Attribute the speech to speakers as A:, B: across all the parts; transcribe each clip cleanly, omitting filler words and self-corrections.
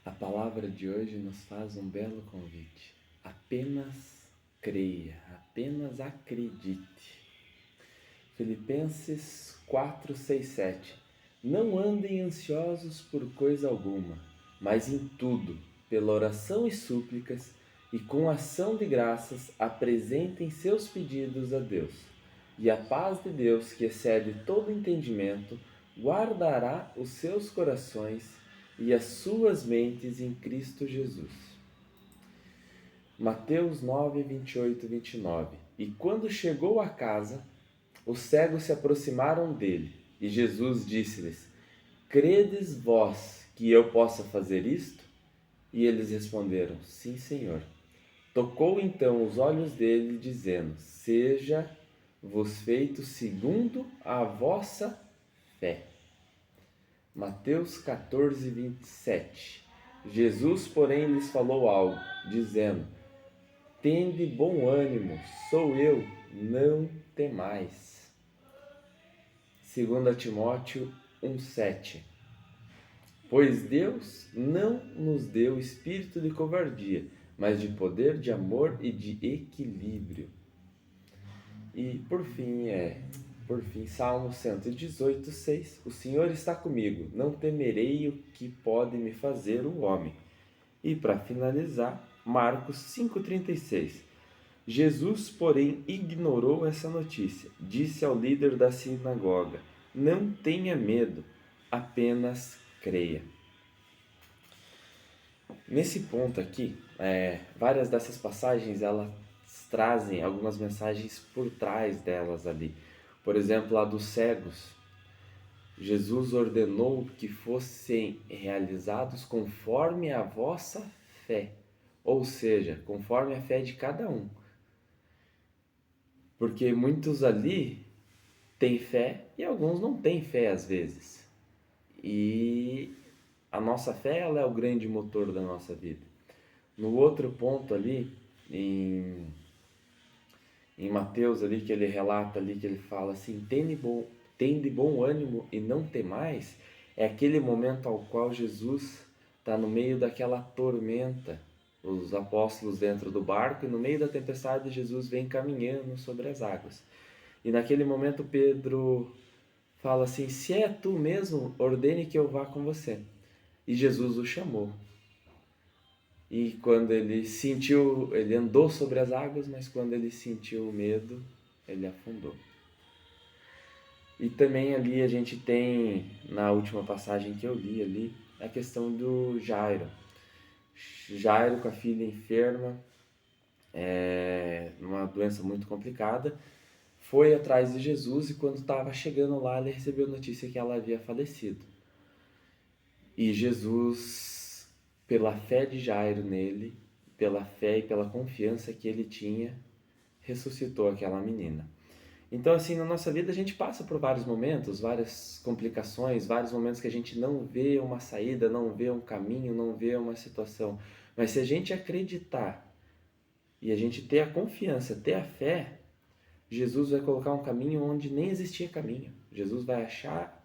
A: A palavra de hoje nos faz um belo convite. Apenas creia, apenas acredite. Filipenses 4, 6, 7. Não andem ansiosos por coisa alguma, mas em tudo, pela oração e súplicas, e com ação de graças, apresentem seus pedidos a Deus. E a paz de Deus, que excede todo entendimento, guardará os seus corações e as suas mentes em Cristo Jesus. Mateus 9, 28 e 29. E quando chegou a casa, os cegos se aproximaram dele, e Jesus disse-lhes: Credes vós que eu possa fazer isto? E eles responderam: Sim, Senhor. Tocou então os olhos dele, dizendo: Seja-vos feito segundo a vossa fé. Mateus 14, 27. Jesus, porém, lhes falou algo, dizendo: Tende bom ânimo, sou eu, não temais. 2 Timóteo 1,7. Pois Deus não nos deu espírito de covardia, mas de poder, de amor e de equilíbrio. E por fim, Salmo 118, 6. O Senhor está comigo, não temerei o que pode me fazer o homem. E para finalizar, Marcos 5,36. Jesus, porém, ignorou essa notícia. Disse ao líder da sinagoga: Não tenha medo, apenas creia. Nesse ponto aqui, várias dessas passagens elas trazem algumas mensagens por trás delas ali. Por exemplo, a dos cegos. Jesus ordenou que fossem realizados conforme a vossa fé, ou seja, conforme a fé de cada um. Porque muitos ali têm fé e alguns não têm fé às vezes. E a nossa fé ela é o grande motor da nossa vida. No outro ponto ali, em Mateus ali, que ele relata ali, que ele fala assim, tende bom ânimo e não temais, é aquele momento ao qual Jesus está no meio daquela tormenta, os apóstolos dentro do barco, e no meio da tempestade Jesus vem caminhando sobre as águas. E naquele momento Pedro fala assim, se é tu mesmo, ordene que eu vá com você. E Jesus o chamou. E quando ele sentiu, ele andou sobre as águas, mas quando ele sentiu o medo, ele afundou. E também ali a gente tem, na última passagem que eu li ali, a questão do Jairo. Jairo com a filha enferma, uma doença muito complicada, foi atrás de Jesus e quando estava chegando lá, ele recebeu a notícia que ela havia falecido. E Jesus, pela fé de Jairo nele, pela fé e pela confiança que ele tinha, ressuscitou aquela menina. Então, assim, na nossa vida a gente passa por vários momentos, várias complicações, vários momentos que a gente não vê uma saída, não vê um caminho, não vê uma situação. Mas se a gente acreditar e a gente ter a confiança, ter a fé, Jesus vai colocar um caminho onde nem existia caminho. Jesus vai achar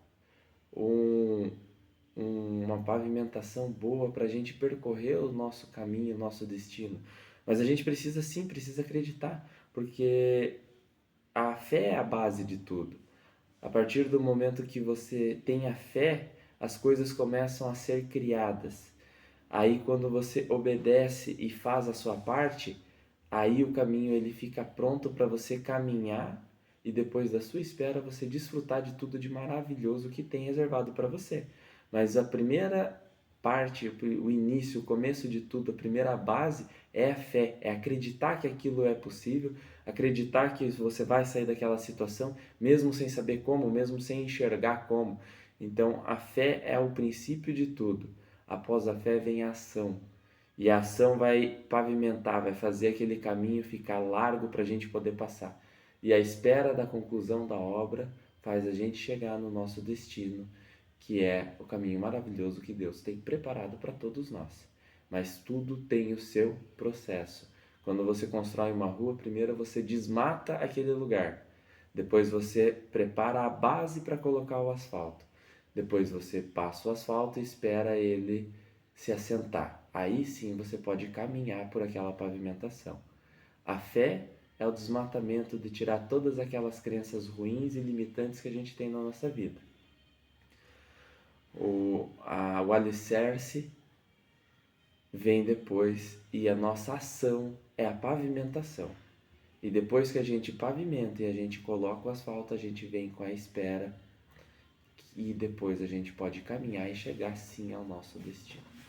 A: uma pavimentação boa para a gente percorrer o nosso caminho, o nosso destino. Mas a gente precisa acreditar, porque a fé é a base de tudo. A partir do momento que você tem a fé, as coisas começam a ser criadas. Aí quando você obedece e faz a sua parte, aí o caminho ele fica pronto para você caminhar e depois da sua espera você desfrutar de tudo de maravilhoso que tem reservado para você. Mas a primeira parte, o início, o começo de tudo, a primeira base é a fé, é acreditar que aquilo é possível, acreditar que você vai sair daquela situação, mesmo sem saber como, mesmo sem enxergar como. Então, a fé é o princípio de tudo. Após a fé vem a ação. E a ação vai pavimentar, vai fazer aquele caminho ficar largo para a gente poder passar. E a espera da conclusão da obra faz a gente chegar no nosso destino, que é o caminho maravilhoso que Deus tem preparado para todos nós. Mas tudo tem o seu processo. Quando você constrói uma rua, primeiro você desmata aquele lugar. Depois você prepara a base para colocar o asfalto. Depois você passa o asfalto e espera ele se assentar. Aí sim você pode caminhar por aquela pavimentação. A fé é o desmatamento de tirar todas aquelas crenças ruins e limitantes que a gente tem na nossa vida. O alicerce vem depois e a nossa ação é a pavimentação. E depois que a gente pavimenta e a gente coloca o asfalto, a gente vem com a espera e depois a gente pode caminhar e chegar sim ao nosso destino.